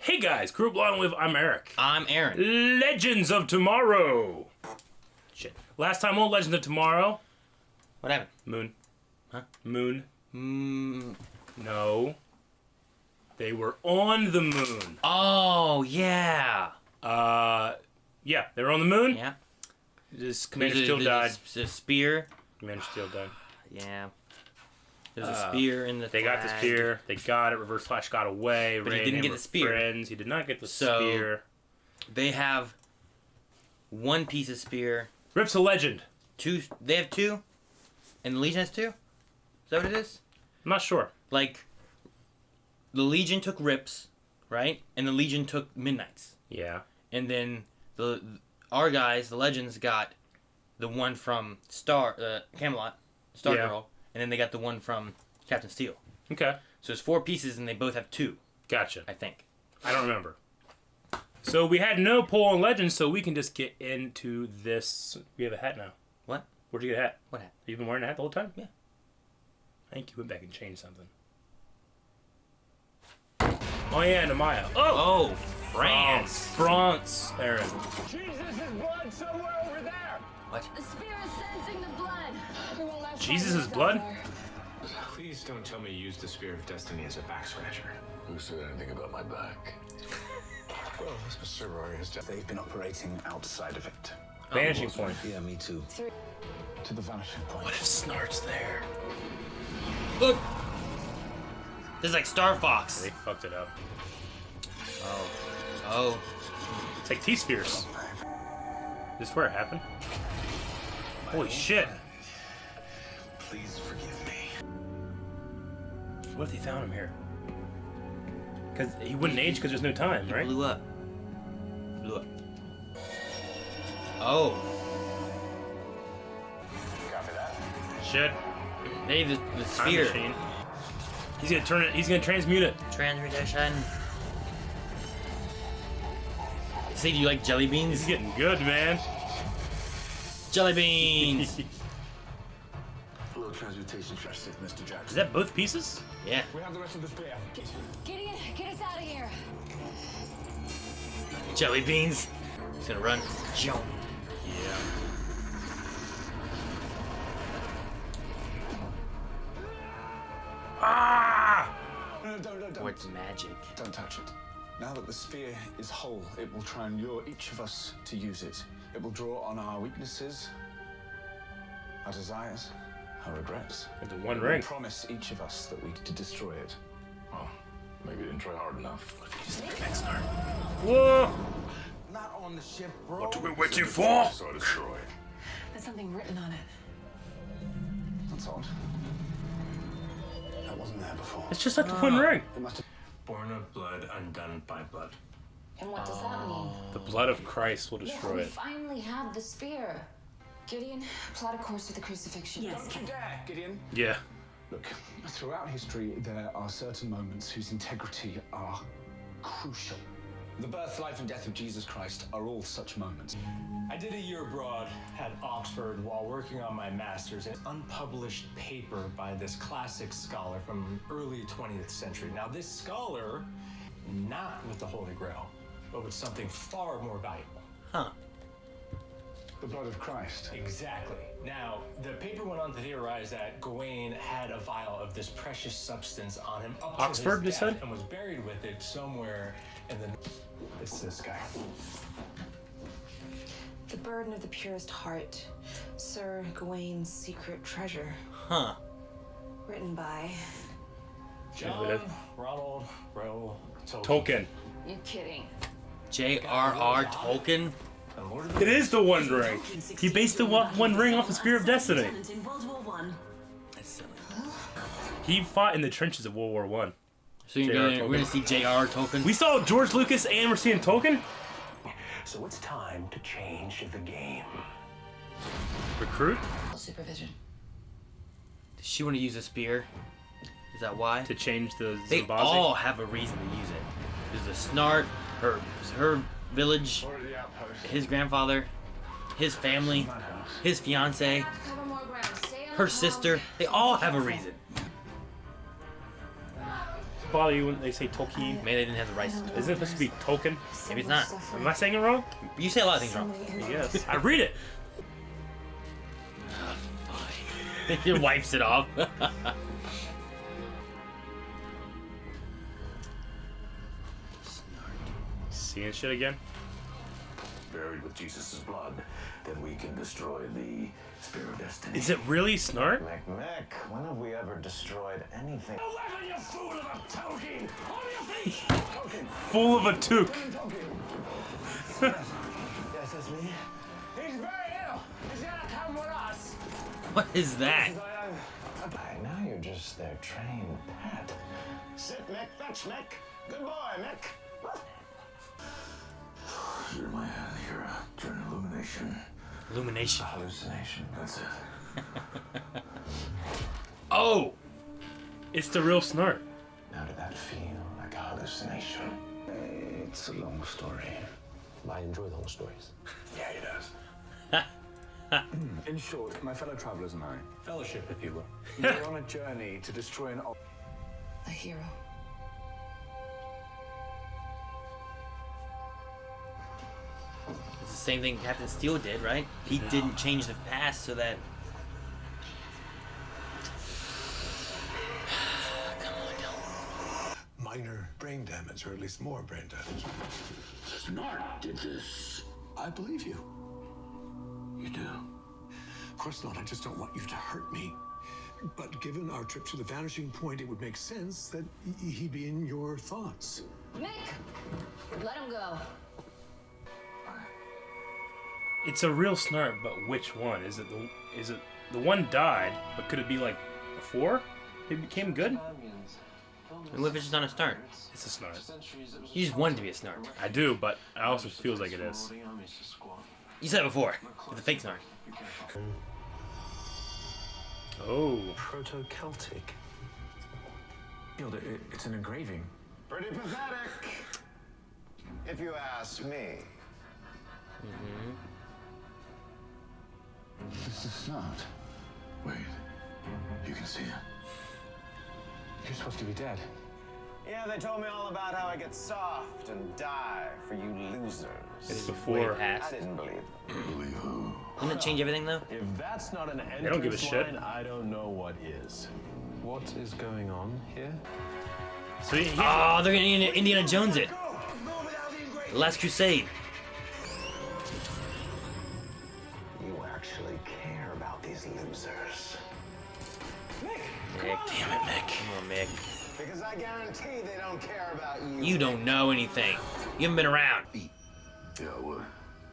Hey guys, Crew Blonde with I'm Eric. I'm Aaron. Legends of Tomorrow. Shit. Last time on Legends of Tomorrow. What happened? Moon. Huh? Moon. No. They were on the moon. Oh, yeah. Yeah, they were on the moon. Yeah. This Commander Steel died. The spear. Commander Steel died. Yeah. There's a spear in the They got the spear. They got it. Reverse Flash got away. But Ray he didn't and get him the were spear. Friends. He did not get the spear. They have one piece of spear. Rip's a legend. Two. They have two? And the Legion has two? Is that what it is? I'm not sure. Like, the Legion took Rips, right? And the Legion took Midnights. Yeah. And then our guys, the Legends, got the one from Camelot, Stargirl, and then they got the one from Captain Steel. Okay. So there's four pieces, and they both have two. Gotcha. I think. I don't remember. So we had no poll on Legends, so we can just get into this. We have a hat now. What? Where'd you get a hat? What hat? You've been wearing a hat the whole time? Yeah. I think you went back and changed something. Oh yeah, Namaya. Oh! France. France, Aaron. Jesus' blood somewhere over there. What? The spear is sensing the blood. Jesus' blood? Please don't tell me you used the Spear of Destiny as a back scratcher. Who said anything about my back? Well, Mr. Rory has They've been operating outside of it. Vanishing Point. Yeah, me too. to the Vanishing Point. What if Snart's there? Look! This is like Star Fox. They fucked it up. Oh. It's like T-Spheres. Is this where it happened? Holy shit. Please forgive me. What if they found him here? Because he wouldn't age because there's no time, right? Blew up. Oh. Copy that. Shit. They the Time sphere. machine. He's gonna turn it. He's gonna transmute it. Transmutation. See, do you like jelly beans? He's getting good, man. Jelly beans. A little transmutation for Mr. Jackson. Is that both pieces? Yeah. We have the rest of the Spear. Gideon, get us out of here. Jelly beans. He's gonna run. Jump. Yeah. Ah! No, don't. What's magic? Don't touch it. Now that the sphere is whole, it will try and lure each of us to use it. It will draw on our weaknesses, our desires, our regrets. With the One It will Ring. promise each of us that we to destroy it. Oh, maybe I didn't try hard enough. Whoa! Not on the ship, bro. What are we waiting for? So destroyed. There's something written on it. That's odd. That wasn't there before. It's just like the One Ring. It must have. Born of blood, undone by blood. And what does that mean? The blood of Christ will destroy We it. finally have the spear. Gideon, plot a course for the crucifixion. Don't you dare, Gideon. Yeah. Look, throughout history, there are certain moments whose integrity are crucial. The birth, life, and death of Jesus Christ are all such moments. I did a year abroad at Oxford while working on my master's in an unpublished paper by this classic scholar from early 20th century. Now, this scholar, not with the Holy Grail, but with something far more valuable. Huh. The blood of Christ. Exactly. Now, the paper went on to theorize that Gawain had a vial of this precious substance on him up Oxford, to you his said? death and was buried with it somewhere in the... It's this guy. The burden of the purest heart, Sir Gawain's secret treasure. Huh. Written by... John Ronald Reuel Tolkien. Tolkien. You're kidding. J.R.R. Tolkien? And Lord of the It is the One Ring. He based the One Ring off the Spear of Destiny. That's silly. He fought in the trenches of World War One. So J.R.R. we're gonna see J.R.R. Tolkien? We saw George Lucas and we're seeing Tolkien. So it's time to change the game. Recruit Supervision. Does she want to use a spear? Is that why? to change the They Zabazi. all have a reason to use it. There's the Snart, her village, Order the outpost. his grandfather, his family, his fiance, Cover more ground. Stay on her the sister. They all have a reason. bother you when they say Tolkien? Maybe they didn't have the rights to it. Isn't it supposed to be Tolkien? Maybe it's not. Am I saying it wrong? You say a lot of things wrong. Yes. I read it. He wipes it off. Seeing shit again? Buried with Jesus' blood, then we can destroy the Spear of Destiny. Is it really Snart? Mick, when have we ever destroyed anything? 11, you fool of a token! On your feet! Token! Full of a toque. Yes, that's me. He's very ill. He's gotta come with us. What is that? Now you're just their trained pet. Sit, Mick. Fetch, Mick. Good boy, Mick. You're my hand here during illumination. Illumination. Hallucination. That's it. Oh! It's the real Snart. Now did that feel like a hallucination? It's a long story. I enjoy long stories. Yeah, he does. In short, my fellow travelers and I, Fellowship, if you will. we're on a journey to destroy an A hero. It's the same thing Captain Steel did, right? He didn't change the past so that... Come on, don't. Minor brain damage, or at least more brain damage. Snart did this. I believe you. You do? Of course not, I just don't want you to hurt me. But given our trip to the Vanishing Point, it would make sense that he'd be in your thoughts. Mick! Let him go. It's a real Snart, but which one? Is it the one died, but could it be like before it became good? And what if it's just not a Snart? It's a Snart. You just want it to be a Snart. I do, but it also feels like it is. You said it before. It's a fake Snart. Oh. Proto-Celtic. It's an engraving. Pretty pathetic, if you ask me. This is not. Wait. You can see it. You're supposed to be dead. Yeah, they told me all about how I get soft and die for you losers. It's Way before. I past. didn't believe them. Believe who? Wouldn't it change everything, though? If that's not an They don't give a entrance shit. line, I don't know what is. What is going on here? So he, Oh, they're gonna Indiana Jones it. The Last Crusade. You actually care about these losers. Mick. Damn it, Mick. Come on, Mick. Because I guarantee they don't care about you. You don't know anything. You haven't been around. Yeah, well,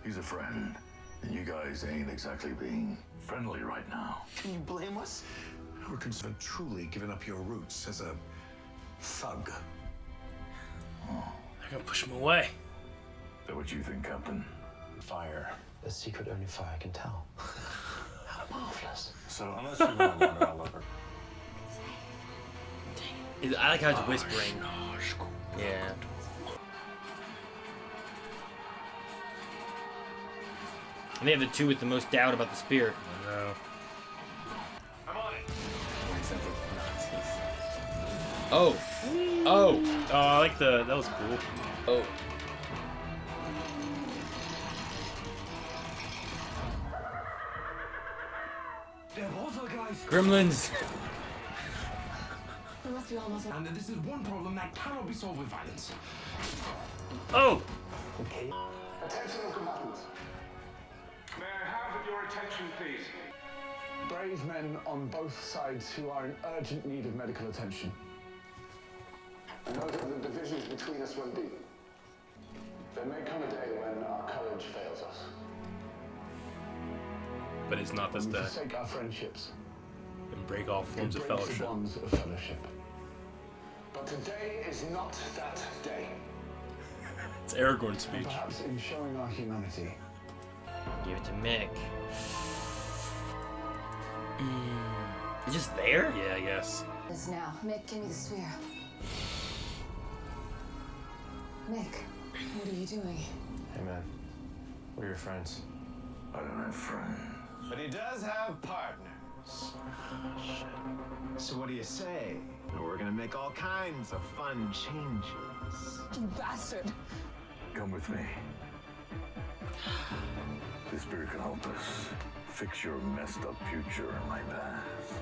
he's a friend. And you guys ain't exactly being friendly right now. Can you blame us? We're concerned truly given up your roots as a thug. they're gonna push him away. Is that what you think, Captain? Fire. A secret only fire can tell. How marvelous. So unless you want to wander all over. I like how it's whispering. Yeah. And they have the two with the most doubt about the spear. No. I'm on it. Oh. Oh. Oh, I like that was cool. Oh. Gremlins. We must be almost. And this is one problem that cannot be solved with violence. Oh. Attention all combatants. May I have your attention, please? Brave men on both sides who are in urgent need of medical attention. I know that the divisions between us run deep. There may come a day when our courage fails us. But it's not this We day. forsake our friendships. And break all forms of Embrace the fellowship. bonds of fellowship. But today is not that day. It's Aragorn's speech. Perhaps in showing our humanity, Give it to Mick. It's just there? Yeah, I guess. This now. Mick, give me the spear. Mick, what are you doing? Hey, man. We're your friends. I don't have friends. but he does have partners. So what do you say? We're gonna make all kinds of fun changes. You bastard. Come with me. This spirit can help us fix your messed up future in my past.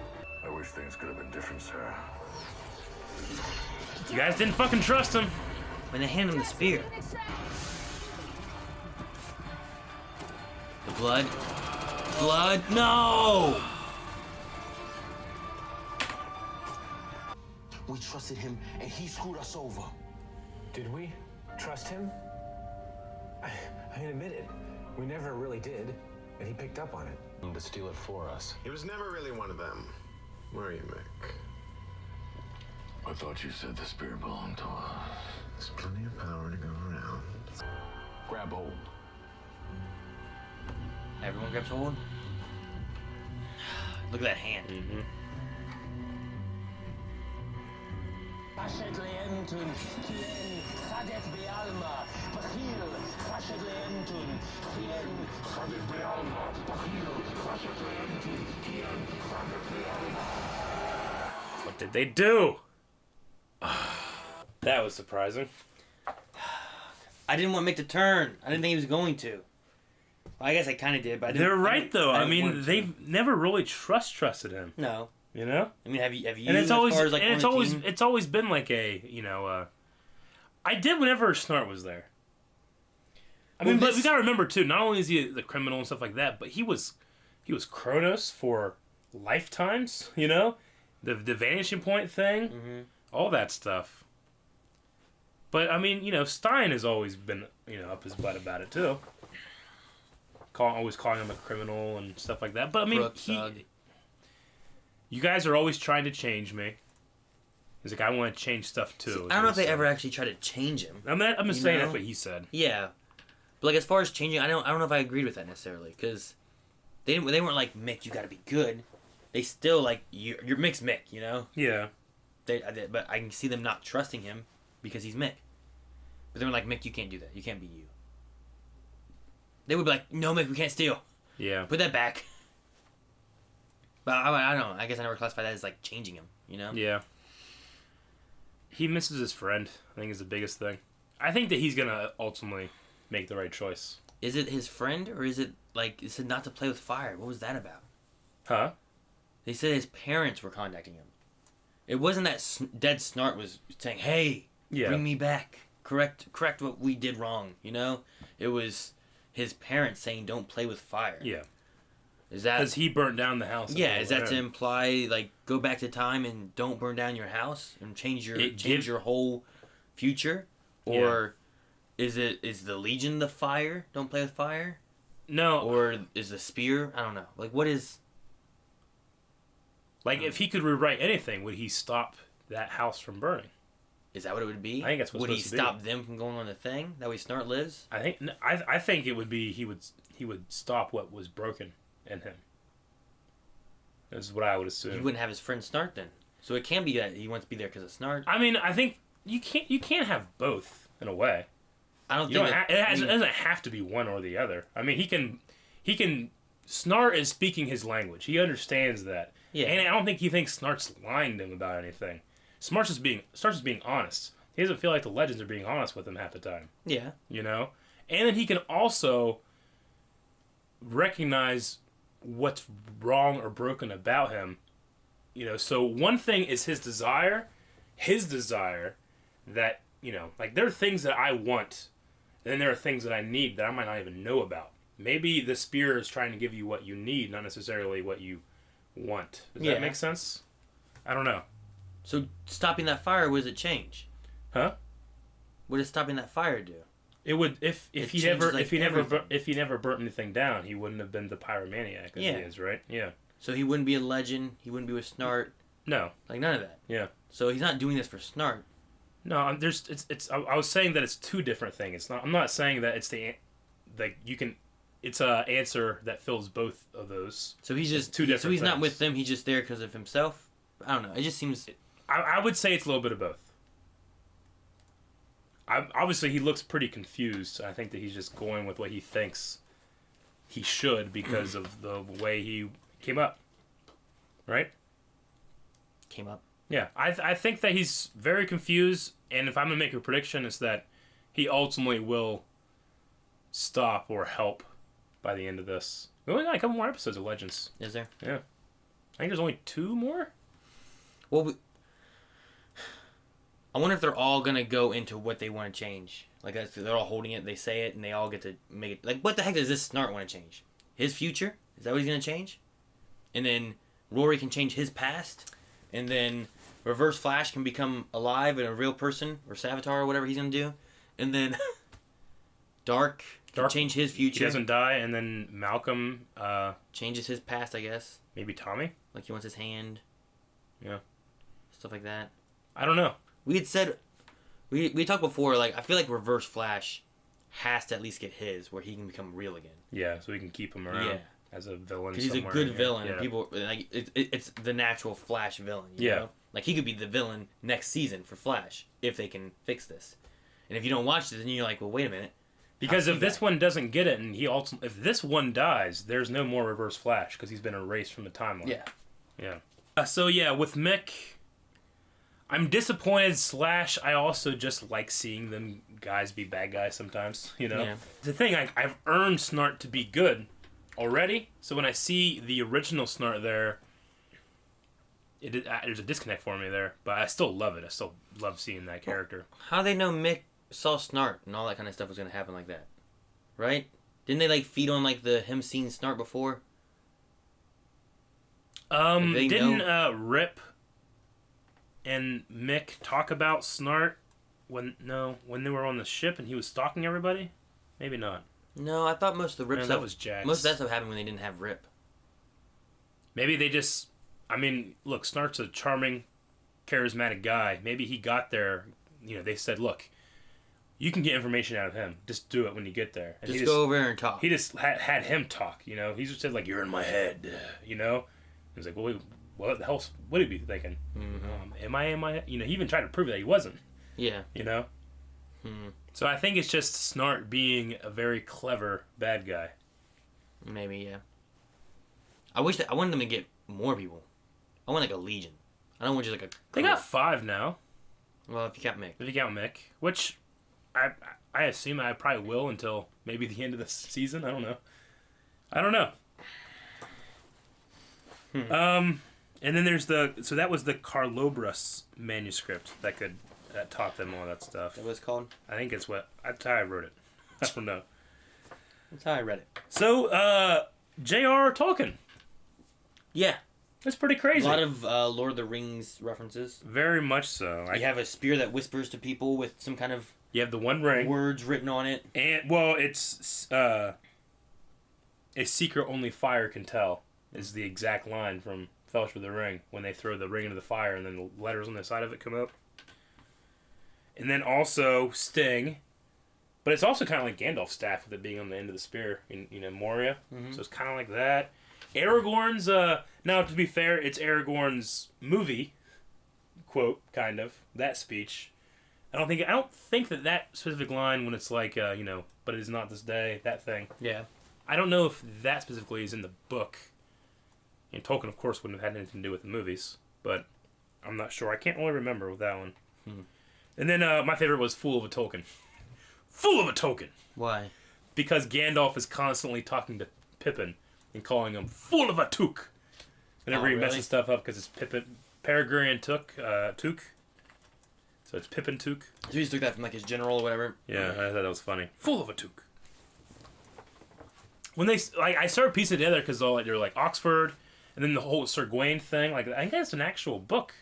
I wish things could have been different, Sarah. You guys didn't fucking trust him. When they hand him the spear. The blood. Blood. No! We trusted him, and he screwed us over. Did we trust him? I mean, admit it. We never really did, and he picked up on it. To steal it for us. He was never really one of them. Were you, Mick? I thought you said the spirit belonged to us. There's plenty of power to go around. Grab hold. Everyone grabs hold. Look at that hand. Mm-hmm. What did they do? That was surprising. I didn't want Mick to turn. I didn't think he was going to. Well, I guess I kind of did, but I didn't. They're right though. I mean, want to. they've never really trusted him. No. You know. I mean, have you? And it's as always far as, like, and on it's the always team? it's always been like a I did whenever Snart was there. I mean, but we gotta remember too. Not only is he the criminal and stuff like that, but he was Kronos for lifetimes. You know, the Vanishing Point thing, all that stuff. But I mean, Stein has always been up his butt about it too. Always calling him a criminal and stuff like that. But I mean, you guys are always trying to change me. He's like, I want to change stuff too. See, I don't know if they ever actually tried to change him. I'm just saying that's what he said. Yeah, but like as far as changing, I don't know if I agreed with that necessarily because they weren't like, Mick, you got to be good. They still like you're Mick's Mick, you know. Yeah. But I can see them not trusting him because he's Mick. But they were like, Mick, you can't do that. You can't be you. They would be like, no, Mick, we can't steal. Yeah. Put that back. But I don't know. I guess I never classified that as like changing him, you know? Yeah. He misses his friend, I think is the biggest thing. I think that he's going to ultimately make the right choice. Is it his friend or is it not to play with fire? What was that about? Huh? They said his parents were contacting him. It wasn't that Dead Snart was saying, hey, bring me back. Correct what we did wrong, you know? It was his parents saying don't play with fire. Yeah. Is that because he burnt down the house? Yeah, is that to imply like go back to time and don't burn down your house and change your whole future, or is the Legion the fire? Don't play with fire. No, or is the spear? I don't know. Like what is? Like if he could rewrite anything, would he stop that house from burning? Is that what it would be? I think that's what. Would he stop them from going on the thing? That way Snart lives. I think it would be he would stop what was broken in him. That's what I would assume. He wouldn't have his friend Snart then. So it can be that he wants to be there because of Snart. I mean, I think you can't have both in a way. I don't think it doesn't have to be one or the other. I mean, he can. Snart is speaking his language. He understands that. Yeah. And I don't think he thinks Snart's lying to him about anything. Snart's just being honest. He doesn't feel like the legends are being honest with him half the time. Yeah. You know? And then he can also recognize what's wrong or broken about him. You know, so one thing is his desire that, like there are things that I want, and then there are things that I need that I might not even know about. Maybe the spear is trying to give you what you need, not necessarily what you want. Does that make sense? I don't know. So stopping that fire, what does it change? Huh? What does stopping that fire do? It would if he never burnt anything down, he wouldn't have been the pyromaniac that he is, right? Yeah. So he wouldn't be a legend. He wouldn't be with Snart. No. Like none of that. Yeah. So he's not doing this for Snart. No, I was saying that it's two different things. I'm not saying that it's it's a answer that fills both of those. So he's just two different. So he's things. not with them. He's just there because of himself. I don't know. It just seems. I would say it's a little bit of both. Obviously, he looks pretty confused. I think that he's just going with what he thinks he should because of the way he came up. right? Came up. Yeah, I think that he's very confused, and if I'm going to make a prediction, it's that he ultimately will stop or help by the end of this. We only got a couple more episodes of Legends. Is there? Yeah. I think there's only 2 more? Well, I wonder if they're all going to go into what they want to change. Like, they're all holding it, they say it, and they all get to make it. Like, what the heck does this Snart want to change? His future? Is that what he's going to change? And then Rory can change his past? And then Reverse Flash can become alive and a real person, or Savitar, or whatever he's going to do? And then Dark can change his future. He doesn't die, and then Malcolm... changes his past, I guess. Maybe Tommy? Like, he wants his hand. Yeah. Stuff like that. I don't know. We had said... We talked before, like, I feel like Reverse Flash has to at least get his, where he can become real again. Yeah, so we can keep him around as a villain. Because he's a good villain. Yeah. And people, like, it's the natural Flash villain. You know? Like, he could be the villain next season for Flash, if they can fix this. And if you don't watch this, then you're like, well, wait a minute. Because if this one doesn't get it, and if this one dies, there's no more Reverse Flash, because he's been erased from the timeline. Yeah. Yeah. So, yeah, with Mick... I'm disappointed / I also just like seeing them guys be bad guys sometimes, you know? Yeah. The thing, I've earned Snart to be good already, so when I see the original Snart there, there's a disconnect for me there, but I still love it. I still love seeing that character. How do they know Mick saw Snart and all that kind of stuff was going to happen like that? Right? Didn't they, like, feed on, like, him seeing Snart before? Didn't Rip... and Mick talk about Snart when they were on the ship and he was stalking everybody? Maybe not. No, I thought most of the Rip stuff... that was Jax. Most of that stuff happened when they didn't have Rip. Maybe they just... I mean, look, Snart's a charming, charismatic guy. Maybe he got there... You know, they said, look, you can get information out of him. Just do it when you get there. And just go over there and talk. He just had him talk, you know? He just said, like, you're in my head, you know? He was like, well, what the hell would he be thinking? Mm-hmm. Am I? You know, he even tried to prove that he wasn't. Yeah. You know? So I think it's just Snart being a very clever bad guy. Maybe, yeah. I wanted them to get more people. I want, like, a legion. I don't want just, like, a... They got 5 now. Well, if you count Mick. If you count Mick. Which, I assume I probably will until maybe the end of the season. I don't know. And then there's so that was the Carlobras manuscript that taught them all that stuff. That what it's called? I think that's how I wrote it. I don't know. That's how I read it. So, J.R. Tolkien. Yeah. That's pretty crazy. A lot of Lord of the Rings references. Very much so. You have a spear that whispers to people with some kind of... You have the One Ring. Words written on it. And, well, it's... a secret only fire can tell is the exact line from Fellowship of the Ring, when they throw the ring into the fire and then the letters on the side of it come up. And then also Sting, but it's also kind of like Gandalf's staff with it being on the end of the spear in Moria. Mm-hmm. So it's kind of like that. Aragorn's now to be fair, it's Aragorn's movie quote, kind of that speech. I don't think that specific line when it's like but it is not this day, that thing. Yeah. I don't know if that specifically is in the book. And Tolkien, of course, wouldn't have had anything to do with the movies, but I'm not sure. I can't really remember with that one. And then my favorite was Fool of a Tolkien. Fool of a Tolkien! Why? Because Gandalf is constantly talking to Pippin and calling him Fool of a Took. Whenever he messes stuff up, because it's Pippin, Peregrine Took. So it's Pippin Took. So he just took that from like his general or whatever? Yeah, I thought that was funny. Fool of a Took. When I started piecing it together because they're like Oxford, and then the whole Sir Gawain thing. Like, I think that's an actual book,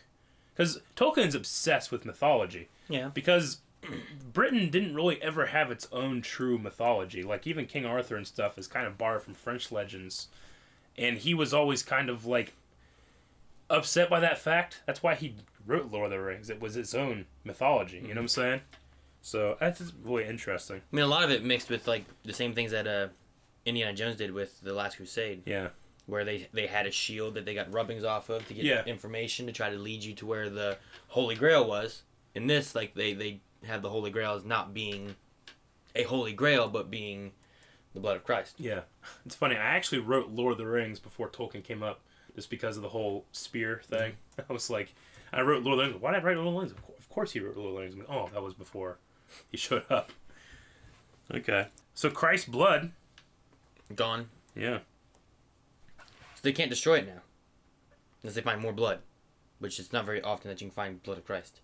because Tolkien's obsessed with mythology. Yeah. Because Britain didn't really ever have its own true mythology. Like, even King Arthur and stuff is kind of borrowed from French legends, and he was always kind of like upset by that fact. That's why he wrote Lord of the Rings. It was its own mythology. You know what I'm saying? So that's just really interesting. I mean, a lot of it mixed with like the same things that Indiana Jones did with The Last Crusade. Yeah. Where they had a shield that they got rubbings off of to get information to try to lead you to where the Holy Grail was. In this, like, they have the Holy Grail as not being a Holy Grail, but being the blood of Christ. Yeah. It's funny. I actually wrote Lord of the Rings before Tolkien came up just because of the whole spear thing. I was like, I wrote Lord of the Rings. Why did I write Lord of the Rings? Of course he wrote Lord of the Rings. I'm like, oh, that was before he showed up. Okay. So Christ's blood. Gone. Yeah. So they can't destroy it now. Unless they find more blood. Which is not very often that you can find blood of Christ.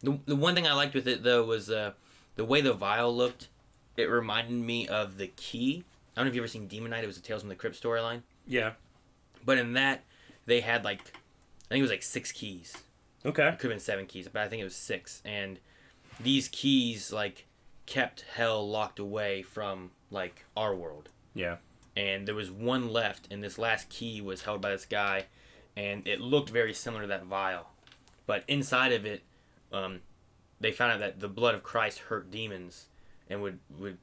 The one thing I liked with it, though, was the way the vial looked. It reminded me of the key. I don't know if you've ever seen Demonite. It was a Tales from the Crypt storyline. Yeah. But in that, they had I think it was 6 keys. Okay. It could have been 7 keys, but I think it was 6. And these keys, kept hell locked away from, our world. Yeah. And there was one left, and this last key was held by this guy, and it looked very similar to that vial. But inside of it, they found out that the blood of Christ hurt demons and would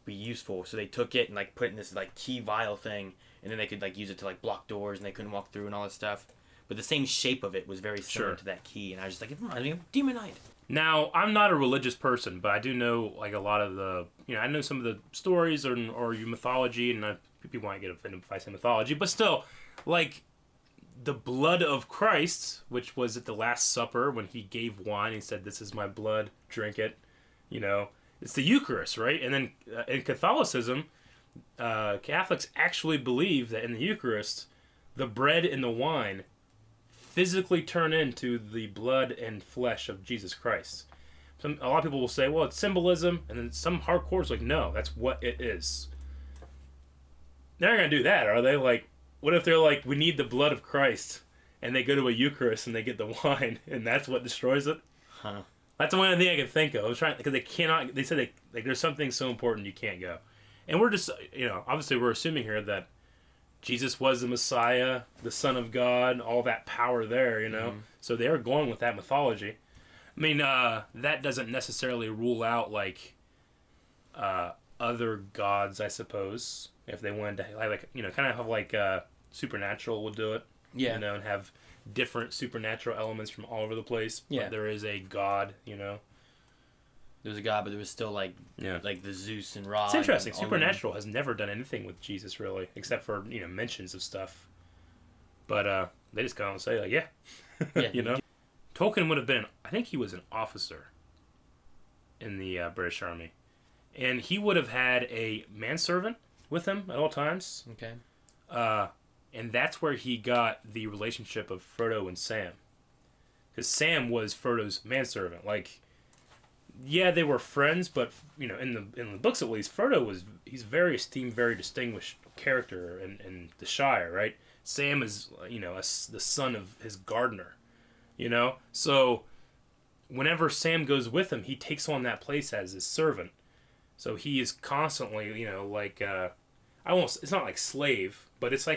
be useful. So they took it and put it in this key vial thing, and then they could use it to block doors, and they couldn't walk through and all this stuff. But the same shape of it was very similar to that key, and I was just it reminds me of Demonite. Now, I'm not a religious person, but I do know a lot of the, I know some of the stories or your mythology, and people might get offended if I say mythology, but still, the blood of Christ, which was at the Last Supper when he gave wine, he said, "This is my blood, drink it." It's the Eucharist, right? And then in Catholicism, Catholics actually believe that in the Eucharist, the bread and the wine physically turn into the blood and flesh of Jesus Christ. A lot of people will say, well, it's symbolism, and then some hardcores no, that's what it is. They're not going to do that, are they? What if they're we need the blood of Christ, and they go to a Eucharist and they get the wine, and that's what destroys it? Huh. That's the only thing I can think of. I was trying, because they cannot, they said there's something so important you can't go. And we're just, obviously we're assuming here that Jesus was the Messiah, the Son of God, all that power there, Mm-hmm. So they are going with that mythology. I mean, that doesn't necessarily rule out, other gods, I suppose. If they wanted to, kind of have, Supernatural would do it. Yeah. And have different supernatural elements from all over the place. Yeah. But there is a god, There was a god, but there was still, the Zeus and Ra. It's interesting. Supernatural has never done anything with Jesus, really, except for, mentions of stuff. But they just go and say, yeah. Tolkien would have been, I think he was an officer in the British Army. And he would have had a manservant with him at all times. Okay. And that's where he got the relationship of Frodo and Sam. Because Sam was Frodo's manservant. Yeah, they were friends, but, in the books at least, he's very esteemed, very distinguished character in the Shire, right? Sam is, the son of his gardener, So, whenever Sam goes with him, he takes on that place as his servant. So he is constantly, it's not like slave, but it's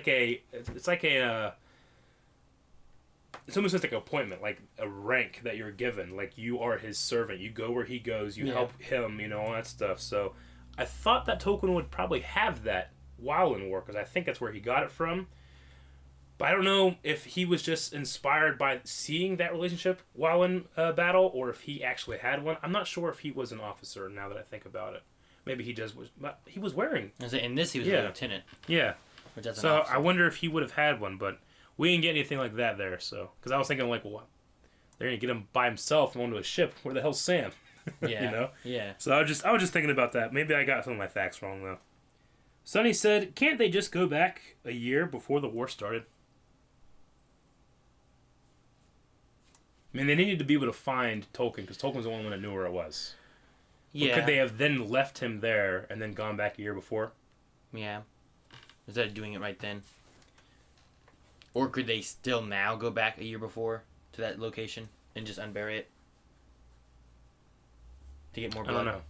almost like an appointment, like a rank that you're given. You are his servant. You go where he goes. You help him, all that stuff. So I thought that Tolkien would probably have that while in war, because I think that's where he got it from. But I don't know if he was just inspired by seeing that relationship while in battle, or if he actually had one. I'm not sure if he was an officer, now that I think about it. Maybe he just was. He was wearing. In this, he was a lieutenant. Yeah. So I wonder if he would have had one, but we didn't get anything like that there. So, because I was thinking well, they're gonna get him by himself onto a ship. Where the hell's Sam? Yeah. Yeah. So I was just thinking about that. Maybe I got some of my facts wrong though. Sonny said, "Can't they just go back a year before the war started?" I mean, they needed to be able to find Tolkien, because Tolkien's the only one that knew where it was. Yeah. Or could they have then left him there and then gone back a year before? Yeah. Instead of doing it right then. Or could they still now go back a year before to that location and just unbury it? To get more blood? I don't know.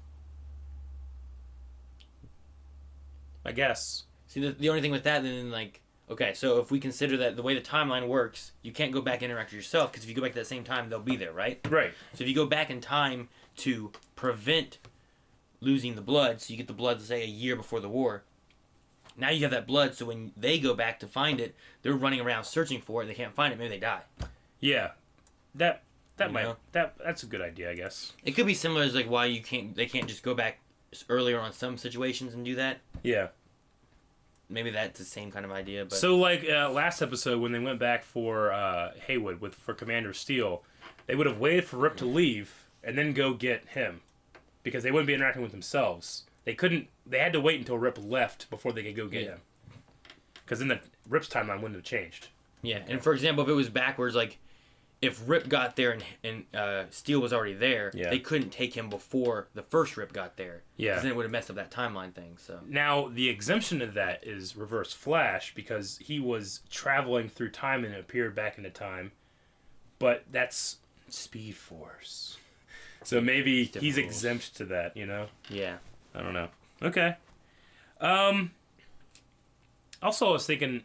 I guess. See, the only thing with that, then, okay, so if we consider that the way the timeline works, you can't go back and interact with yourself, because if you go back at that same time, they'll be there, right? Right. So if you go back in time to prevent losing the blood, so you get the blood, say, a year before the war, now you have that blood, so when they go back to find it, they're running around searching for it, and they can't find it, maybe they die. Yeah. That's a good idea, I guess. It could be similar as, why they can't just go back earlier on some situations and do that. Yeah. maybe that's the same kind of idea. But so like last episode when they went back for Haywood for Commander Steele, they would have waited for Rip to leave and then go get him, because they wouldn't be interacting with themselves. They couldn't. They had to wait until Rip left before they could go get him, because then the Rip's timeline wouldn't have changed. Yeah, and for example, if it was backwards, like if Rip got there and Steele was already there, they couldn't take him before the first Rip got there. Yeah, because then it would have messed up that timeline thing. So now the exemption to that is Reverse Flash, because he was traveling through time and appeared back into time, but that's Speed Force. So maybe he's exempt to that, you know? Yeah. I don't know. Okay. Also, I was thinking,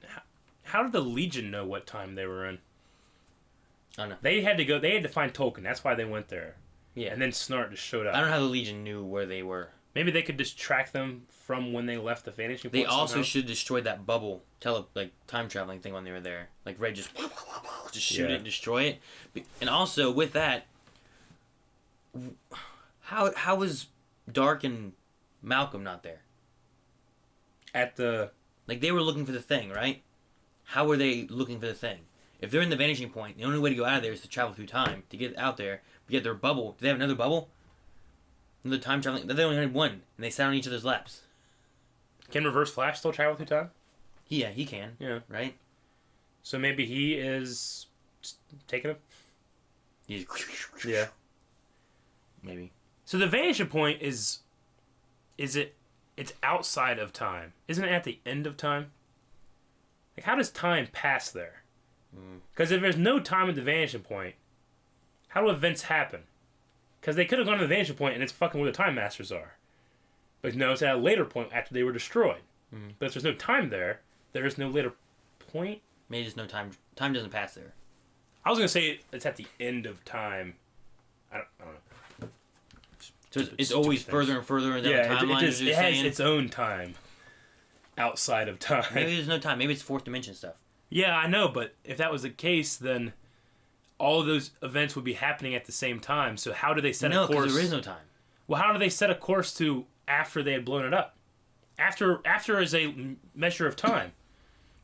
how did the Legion know what time they were in? I don't know. They had to find Tolkien. That's why they went there. Yeah. And then Snart just showed up. I don't know how the Legion knew where they were. Maybe they could just track them from when they left the Vanishing Point. They also should have destroyed that bubble, time traveling thing when they were there. Like Red just shoot it and destroy it. And also with that, how was Dark and Malcolm not there? Like they were looking for the thing, right? How were they looking for the thing? If they're in the Vanishing Point, the only way to go out of there is to travel through time to get out there. To get their bubble. Do they have another bubble? Another time traveling? They only had one, and they sat on each other's laps. Can Reverse Flash still travel through time? Yeah, he can. Yeah. Right? So maybe he is taking him? Yeah. Maybe. So the Vanishing Point it's outside of time. Isn't it at the end of time? Like, how does time pass there? Because if there's no time at the Vanishing Point, how do events happen? Because they could have gone to the Vanishing Point and it's fucking where the Time Masters are. But no, it's at a later point after they were destroyed. But if there's no time there is no later point? Maybe there's no time. Time doesn't pass there. I was going to say it's at the end of time. I don't know. So it's always further and further in the timeline. It has its own time outside of time. Maybe there's no time. Maybe it's fourth dimension stuff. Yeah, I know, but if that was the case, then all of those events would be happening at the same time. So how do they set a course? No, because there is no time. Well, how do they set a course to after they had blown it up? After is a measure of time.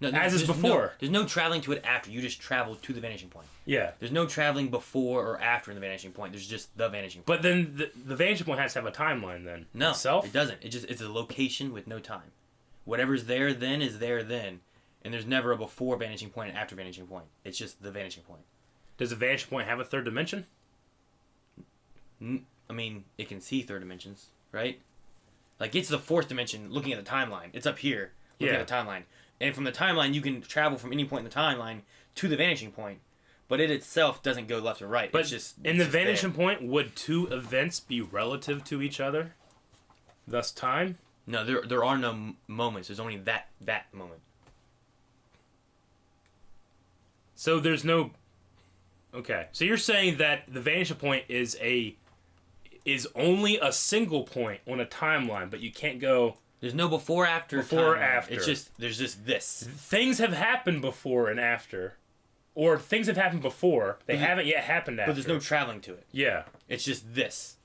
No, as is before. There's no traveling to it after. You just travel to the Vanishing Point. Yeah. There's no traveling before or after in the Vanishing Point. There's just the Vanishing Point. But then the Vanishing Point has to have a timeline then. No, itself? It doesn't. It's a location with no time. Whatever's there then is there then. And there's never a before Vanishing Point and after Vanishing Point. It's just the Vanishing Point. Does the Vanishing Point have a third dimension? I mean, it can see third dimensions, right? Like, it's the fourth dimension looking at the timeline. It's up here looking at the timeline. And from the timeline, you can travel from any point in the timeline to the Vanishing Point. But it itself doesn't go left or right. But in the Vanishing Point, would two events be relative to each other? Thus time? No, there are no moments. There's only that moment. So there's no... Okay. So you're saying that the Vanishing Point is only a single point on a timeline, but you can't go... There's no before, after. Before, after. It's just, there's just this. Things have happened before and after. Or things have happened before. They haven't yet happened after. But there's no traveling to it. Yeah. It's just this.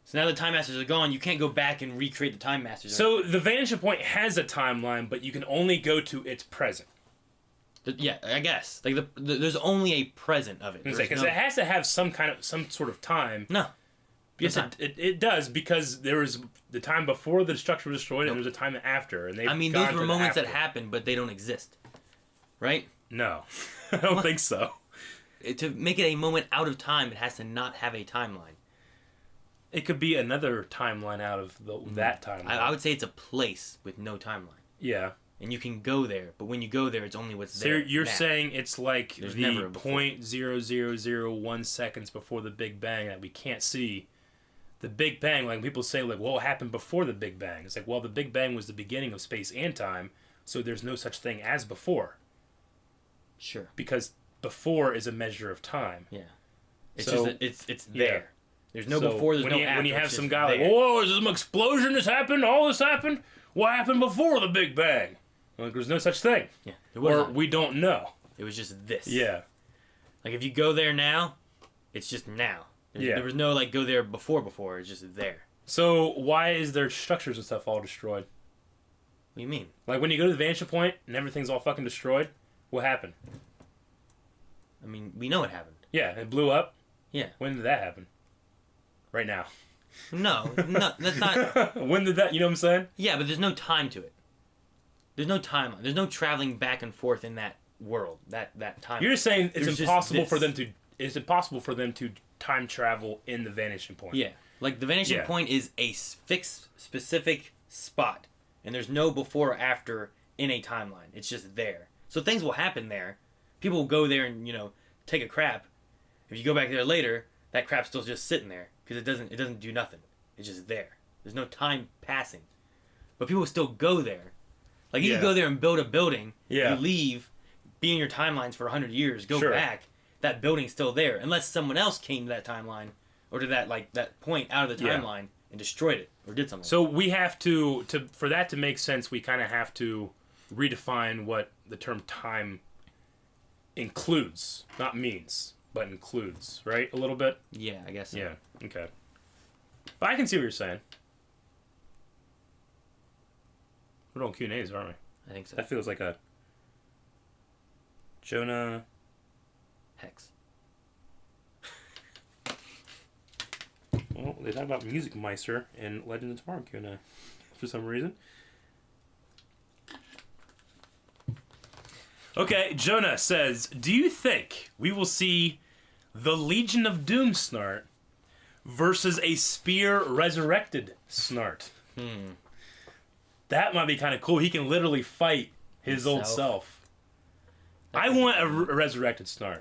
So now the Time Masters are gone. You can't go back and recreate the Time Masters. So the Vanishing Point has a timeline, but you can only go to its present. Yeah, I guess. Like there's only a present of it. Because it has to have some sort of time. No. Yes, it does, because there was the time before the destruction was destroyed, and there was a time after. And those were moments that happened, but they don't exist. Right? No. I don't think so. To make it a moment out of time, it has to not have a timeline. It could be another timeline out of that timeline. I would say it's a place with no timeline. Yeah. And you can go there, but when you go there, it's only what's there. So you're saying it's like There's the never 0.0001 seconds before the Big Bang that we can't see. The Big Bang, like people say, like, well, what happened before the Big Bang? It's like, well, the Big Bang was the beginning of space and time, so there's no such thing as before. Sure. Because before is a measure of time. Yeah. It's just it's there. Yeah. There's no before, there's no after. When you have some guy like, whoa, is this an explosion that's happened? All this happened? What happened before the Big Bang? Like, there's no such thing. Yeah. Or we don't know. It was just this. Yeah. Like, if you go there now, it's just now. There was no, like, go there before. It's just there. So, why is their structures and stuff all destroyed? do you mean? Like when you go to the Vanishing Point and everything's all fucking destroyed, what happened? I mean, we know what happened. Yeah, it blew up. Yeah. When did that happen? Right now. No, that's not. When did that? You know what I'm saying? Yeah, but there's no time to it. There's no timeline. There's no traveling back and forth in that world. That time. You're saying it's There's impossible just for them to. It's impossible for them to time travel in the Vanishing Point. Yeah, like the Vanishing Point is a fixed, specific spot, and there's no before or after in a timeline. It's just there. So things will happen there. People will go there and take a crap. If you go back there later, that crap's still just sitting there because it doesn't do nothing. It's just there. There's no time passing, but people still go there. Like you can go there and build a building. Yeah. You leave, be in your timelines for 100 years, go back. That building's still there, unless someone else came to that timeline or to that point out of the timeline and destroyed it or did something. So we have to for that to make sense, we kind of have to redefine what the term time includes, not means, but includes, right? A little bit. Yeah, I guess so. Yeah. Okay. But I can see what you're saying. We're doing Q&As, aren't we? I think so. That feels like a Jonah Hex. Well, they talk about Music Meister and Legend of Tomorrow Q&A for some reason. Okay, Jonah says, do you think we will see the Legion of Doom Snart versus a Spear Resurrected Snart? That might be kind of cool. He can literally fight his old self. I want a resurrected Snart.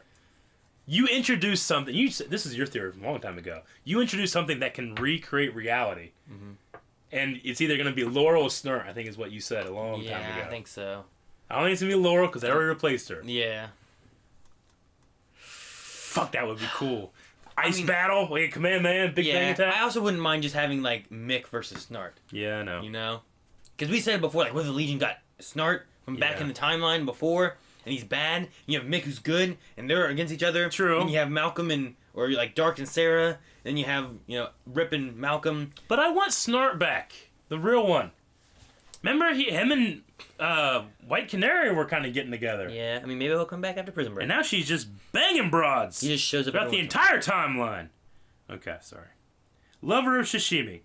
You introduce something. This is your theory from a long time ago. You introduce something that can recreate reality. And it's either going to be Laurel or Snart, I think is what you said a long time ago. Yeah, I think so. I don't think it's going to be Laurel because I already replaced her. Yeah. Fuck, that would be cool. Ice battle, like a Command Man, Big Bang Attack. I also wouldn't mind just having, like, Mick versus Snart. Yeah, I know. You know? Because we said before, like, what if the Legion got Snart from back in the timeline before, and he's bad, and you have Mick who's good, and they're against each other. True. And you have Malcolm or, like, Dark and Sarah, then you have, Rip and Malcolm. But I want Snart back. The real one. Remember, him and White Canary were kind of getting together. Yeah, I mean, maybe he'll come back after Prison Break. And now she's just banging broads. He just shows up throughout the entire timeline. Okay, sorry. Lover of Sashimi.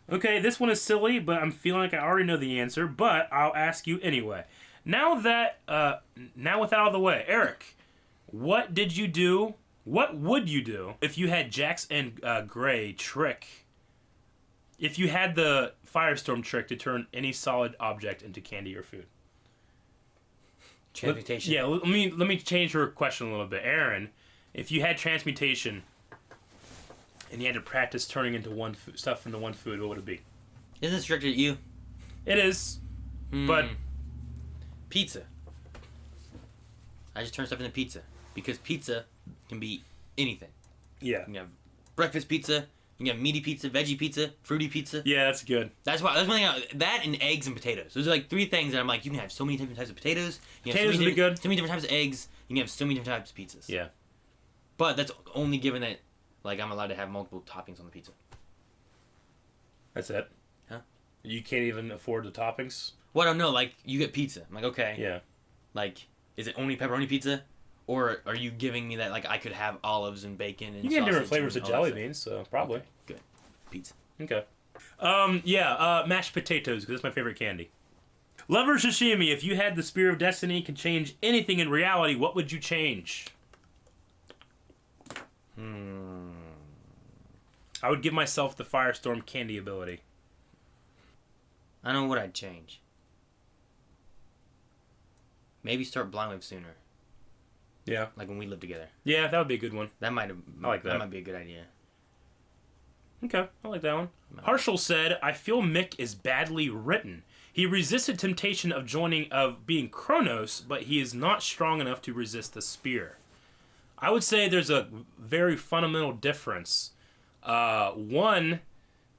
Okay, this one is silly, but I'm feeling like I already know the answer, but I'll ask you anyway. Now with that out of the way, Eric, what would you do if you had Jax and Gray trick? If you had the Firestorm trick to turn any solid object into candy or food? Transmutation. Let me change her question a little bit. Aaron, if you had transmutation and you had to practice turning into stuff into one food, what would it be? Isn't this directed at you? It is, but pizza. I just turn stuff into pizza because pizza can be anything. Yeah. You can have breakfast pizza. You can have meaty pizza, veggie pizza, fruity pizza. Yeah, that's good. That's one thing. That and eggs and potatoes. Those are like three things that I'm like, you can have so many different types of potatoes. Potatoes would be good. So many different types of eggs. You can have so many different types of pizzas. Yeah. But that's only given that, like, I'm allowed to have multiple toppings on the pizza. That's it? Huh? You can't even afford the toppings? Well, I don't know. Like, you get pizza. I'm like, okay. Yeah. Like, is it only pepperoni pizza? Or are you giving me that, like, I could have olives and bacon and you get different sausage flavors and of all jelly that beans, so probably. Okay, good. Pizza. Okay. Mashed potatoes, because that's my favorite candy. Lover Sashimi, if you had the Spear of Destiny, could change anything in reality, what would you change? I would give myself the Firestorm candy ability. I don't know what I'd change. Maybe start Blind Wave sooner. Yeah. Like when we lived together. Yeah, that would be a good one. I like that. That might be a good idea. Okay, I like that one. Harshal said, I feel Mick is badly written. He resisted temptation of being Kronos, but he is not strong enough to resist the spear. I would say there's a very fundamental difference. One,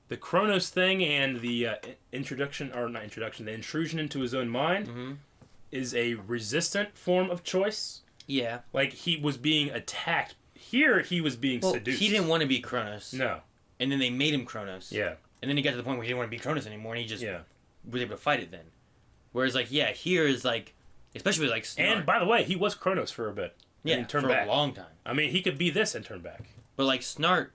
the Kronos thing and the the intrusion into his own mind is a resistant form of choice. Yeah. Like, he was being attacked. Here, he was being seduced. He didn't want to be Kronos. No. And then they made him Kronos. Yeah. And then he got to the point where he didn't want to be Kronos anymore, and he just was able to fight it then. Whereas, like, yeah, here is, like, especially with, like, Snart. And, by the way, he was Kronos for a bit. Yeah, and turned for back. a long time. I mean, he could be this and turn back. But, like, Snart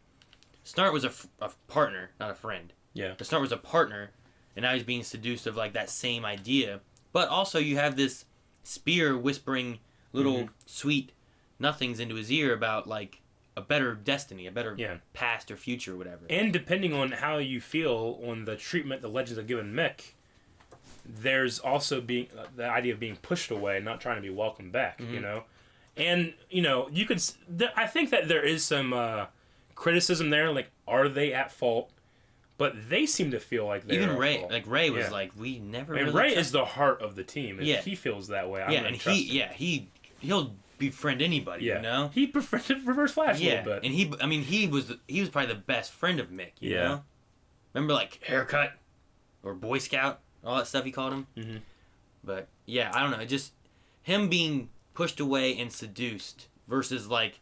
was a partner, not a friend. Yeah. But Snart was a partner, and now he's being seduced of, like, that same idea. But also, you have this Spear whispering little sweet nothings into his ear about, like, a better destiny, a better past or future or whatever. And depending on how you feel on the treatment the Legends have given Mick, there's also being the idea of being pushed away, not trying to be welcomed back, you know? And, you know, you could... I think that there is some criticism there, like, are they at fault? But they seem to feel like they're even Ray, at fault. like, Ray was like, we never and really Ray is the heart of the team. If he feels that way, I'm yeah, gonna and trust him. he'll befriend anybody, you know? He befriended Reverse Flash a little bit. And he was probably the best friend of Mick, you know? Remember, like, haircut? Or Boy Scout? All that stuff he called him? Mm-hmm. But, yeah, I don't know. Just him being pushed away and seduced versus, like,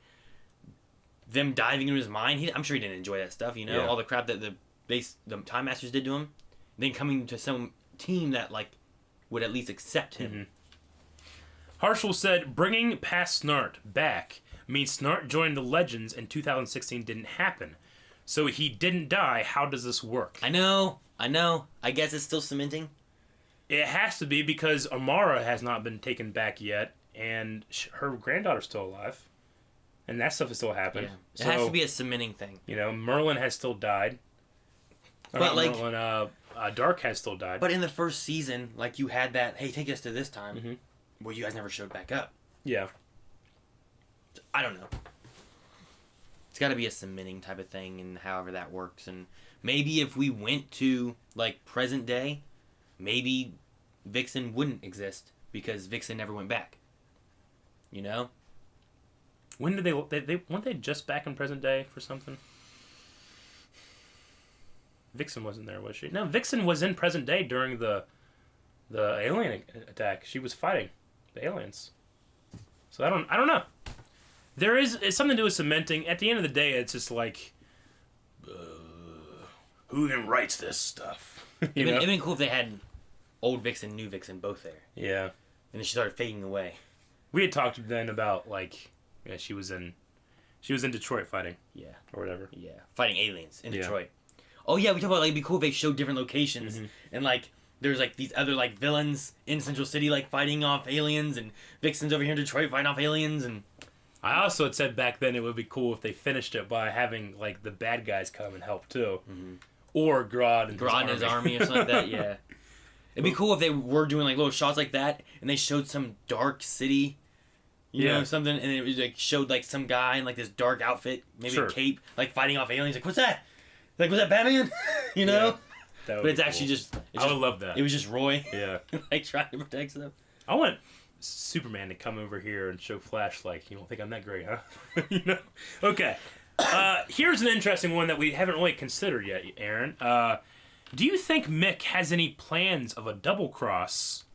them diving into his mind. I'm sure he didn't enjoy that stuff, you know? Yeah. All the crap that the Time Masters did to him. Then coming to some team that, like, would at least accept him. Harshal said, bringing past Snart back means Snart joining the Legends in 2016 didn't happen. So he didn't die. How does this work? I know. I guess it's still cementing. It has to be because Amara has not been taken back yet, and her granddaughter's still alive. And that stuff has still happened. Yeah. It has to be a cementing thing. You know, Merlin has still died. But, like... Merlin, Dark has still died. But in the first season, like, you had that, hey, take us to this time, where you guys never showed back up. Yeah. I don't know. It's got to be a cementing type of thing, and however that works. And maybe if we went to, like, present day, maybe Vixen wouldn't exist, because Vixen never went back. You know? When did they weren't they just back in present day for something? Vixen wasn't there, was she? No, Vixen was in present day during the alien attack. She was fighting the aliens. So I don't know. It's something to do with cementing. At the end of the day, it's just like, who even writes this stuff? It'd been cool if they had old Vixen, new Vixen, both there. Yeah. And then she started fading away. We had talked then about, like, yeah, she was in Detroit fighting. Yeah. Or whatever. Yeah. Fighting aliens in Detroit. Oh yeah, we talked about, like, it'd be cool if they showed different locations and, like, there's, like, these other, like, villains in Central City, like, fighting off aliens, and Vixen's over here in Detroit fighting off aliens. And I also had said back then it would be cool if they finished it by having, like, the bad guys come and help too, or Grodd and his army or something like that. Yeah, it'd be cool if they were doing, like, little shots like that, and they showed some dark city. You know, something, and it was, like, showed, like, some guy in, like, this dark outfit, maybe a cape, like, fighting off aliens. Like, what's that? Like, was that Batman? You know? Yeah, but it's actually just... I would love that. It was just Roy. Yeah. Like, trying to protect stuff. I want Superman to come over here and show Flash, like, you don't think I'm that great, huh? You know? Okay. Here's an interesting one that we haven't really considered yet, Aaron. Do you think Mick has any plans of a double-crossing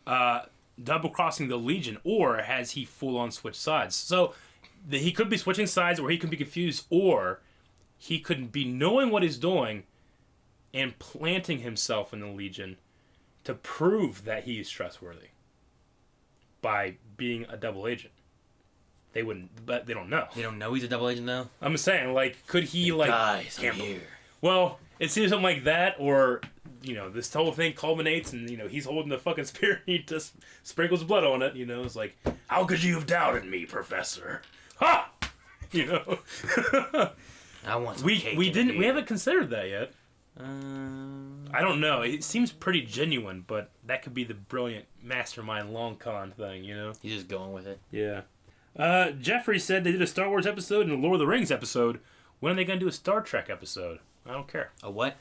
the Legion, or has he full-on switched sides? So, he could be switching sides, or he could be confused, or he could be knowing what he's doing and planting himself in the Legion to prove that he is trustworthy by being a double agent. They wouldn't, but they don't know. They don't know he's a double agent, though? I'm saying, like, could he, like... Guys, I'm here. Well, it's either something like that, or, you know, this whole thing culminates and, you know, he's holding the fucking spear and he just sprinkles blood on it, you know? It's like, how could you have doubted me, Professor? Ha! You know? I want some cake we haven't considered that yet. I don't know. It seems pretty genuine, but that could be the brilliant mastermind long con thing, you know? He's just going with it. Yeah. Jeffrey said they did a Star Wars episode and a Lord of the Rings episode. When are they going to do a Star Trek episode? I don't care. A what?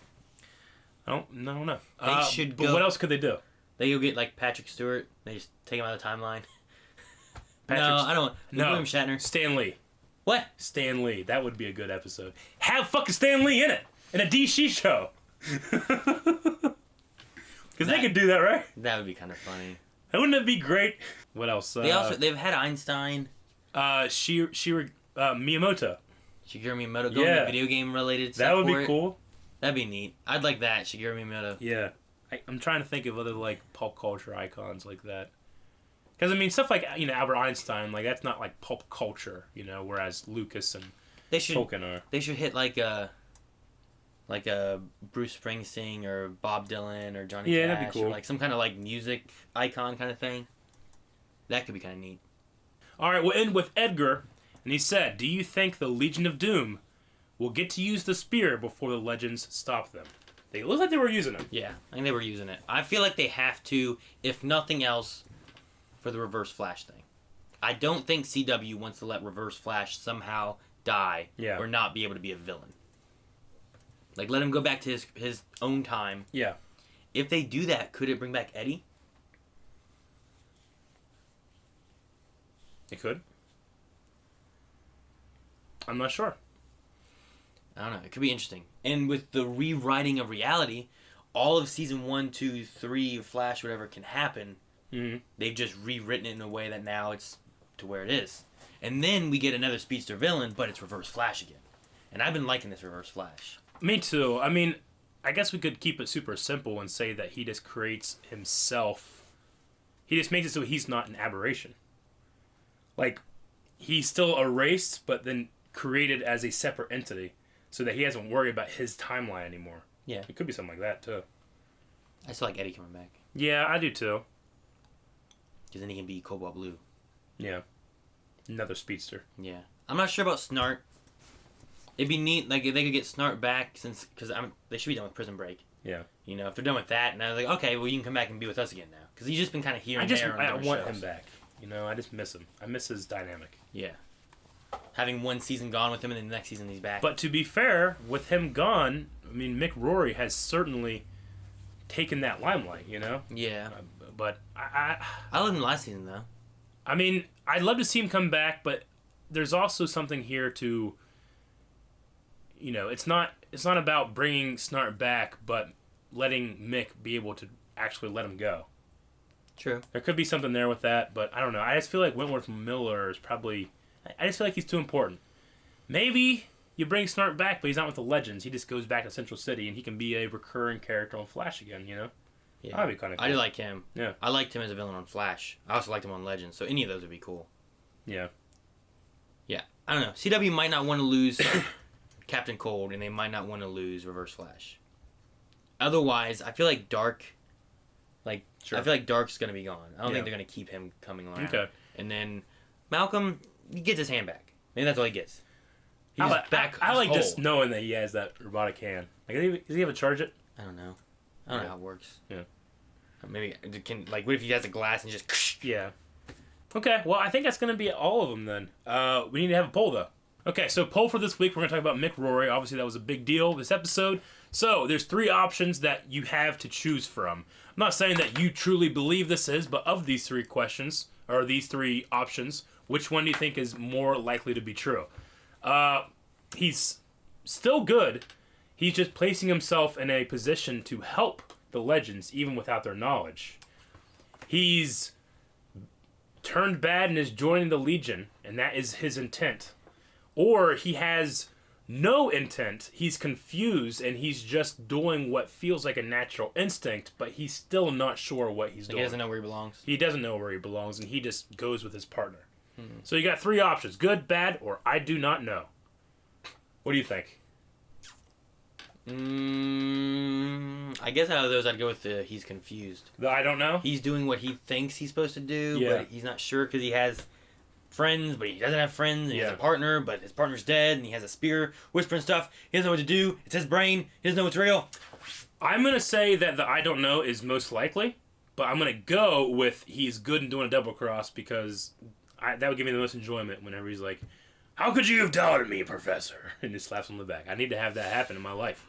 I don't know. They should go... But what else could they do? They go get, like, Patrick Stewart. They just take him out of the timeline. No, I don't... William Shatner. Stan Lee. What? Stan Lee. That would be a good episode. Have fucking Stan Lee in it. In a DC show. Because they could do that, right? That would be kind of funny. Wouldn't it be great? What else? They've had Einstein. Miyamoto. Shigeru Miyamoto. Going to video game related stuff. That would be cool. That'd be neat. I'd like that, Shigeru Miyamoto. Yeah. I'm trying to think of other like pulp culture icons like that. Because I mean, stuff like Albert Einstein, like that's not like pulp culture, whereas Lucas and Tolkien are. They should hit like a Bruce Springsteen or Bob Dylan or Johnny Cash, that'd be cool. Or like some kind of like music icon kind of thing. That could be kind of neat. All right, we'll end with Edgar, and he said, "Do you think the Legion of Doom will get to use the spear before the legends stop them?" It looked like they were using it. Yeah, I think they were using it. I feel like they have to, if nothing else, for the Reverse Flash thing. I don't think CW wants to let Reverse Flash somehow die or not be able to be a villain. Like, let him go back to his own time. Yeah. If they do that, could it bring back Eddie? It could. I'm not sure. I don't know. It could be interesting. And with the rewriting of reality, all of season 1, 2, 3 of Flash, whatever, can happen. Mm-hmm. They've just rewritten it in a way that now it's to where it is. And then we get another speedster villain, but it's Reverse Flash again. And I've been liking this Reverse Flash. Me too. I mean, I guess we could keep it super simple and say that he just creates himself. He just makes it so he's not an aberration. Like, he's still erased, but then created as a separate entity, so that he doesn't worry about his timeline anymore. Yeah. It could be something like that, too. I still like Eddie coming back. Yeah, I do, too. Because then he can be Cobalt Blue. Yeah. Another speedster. Yeah. I'm not sure about Snart. It'd be neat, like, if they could get Snart back, because they should be done with Prison Break. Yeah. If they're done with that, and I was like, okay, well, you can come back and be with us again now. Because he's just been kind of here and there. I want him back. I just miss him. I miss his dynamic. Yeah. Having one season gone with him, and then the next season he's back. But to be fair, with him gone, I mean, Mick Rory has certainly taken that limelight, Yeah. But I loved him last season, though. I mean, I'd love to see him come back, but there's also something here to, it's not about bringing Snart back, but letting Mick be able to actually let him go. True. There could be something there with that, but I don't know. I just feel like Wentworth Miller is probably... I just feel like he's too important. Maybe you bring Snart back, but he's not with the Legends. He just goes back to Central City, and he can be a recurring character on Flash again, Yeah. That'd be kind of cool. I do like him. Yeah. I liked him as a villain on Flash. I also liked him on Legends, so any of those would be cool. Yeah. Yeah. I don't know. CW might not want to lose Captain Cold, and they might not want to lose Reverse Flash. Otherwise, I feel like Dark... Sure. I feel like Dark's going to be gone. I don't think they're going to keep him coming around. Okay. And then Malcolm, he gets his hand back. Maybe that's all he gets. He's back. I like just knowing that he has that robotic hand. Like, does he ever charge it? I don't know. I don't know how it works. Yeah. Maybe what if he has a glass and just... Yeah. Okay, well, I think that's going to be all of them then. We need to have a poll, though. Okay, so poll for this week, we're going to talk about Mick Rory. Obviously, that was a big deal this episode. So, there's 3 options that you have to choose from. I'm not saying that you truly believe this is, but of these 3 questions, or these 3 options, which one do you think is more likely to be true? He's still good. He's just placing himself in a position to help the Legends, even without their knowledge. He's turned bad and is joining the Legion, and that is his intent. Or he has no intent, he's confused, and he's just doing what feels like a natural instinct, but he's still not sure what he's doing. He doesn't know where he belongs? He doesn't know where he belongs, and he just goes with his partner. So you got 3 options, good, bad, or I do not know. What do you think? I guess out of those I'd go with the he's confused. The I don't know? He's doing what he thinks he's supposed to do, but he's not sure because he has friends, but he doesn't have friends, and he has a partner, but his partner's dead, and he has a spear, whispering stuff. He doesn't know what to do. It's his brain. He doesn't know what's real. I'm going to say that the I don't know is most likely, but I'm going to go with he's good in doing a double cross because that would give me the most enjoyment whenever he's like, "How could you have doubted me, Professor?" And he slaps him on the back. I need to have that happen in my life.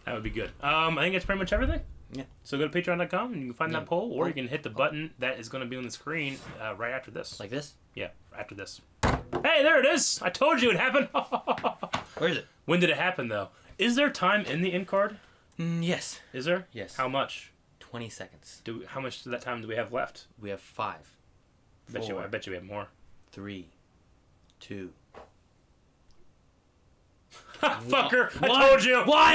That would be good. I think that's pretty much everything. Yeah. So go to patreon.com and you can find that poll, or you can hit the button that is going to be on the screen right after this. Like this? Yeah, after this. Hey, there it is! I told you it happened! Where is it? When did it happen, though? Is there time in the end card? Yes. Is there? Yes. How much? 20 seconds. How much of that time do we have left? We have 5. I bet you we have more. 3. 2. Fucker! I told you! One!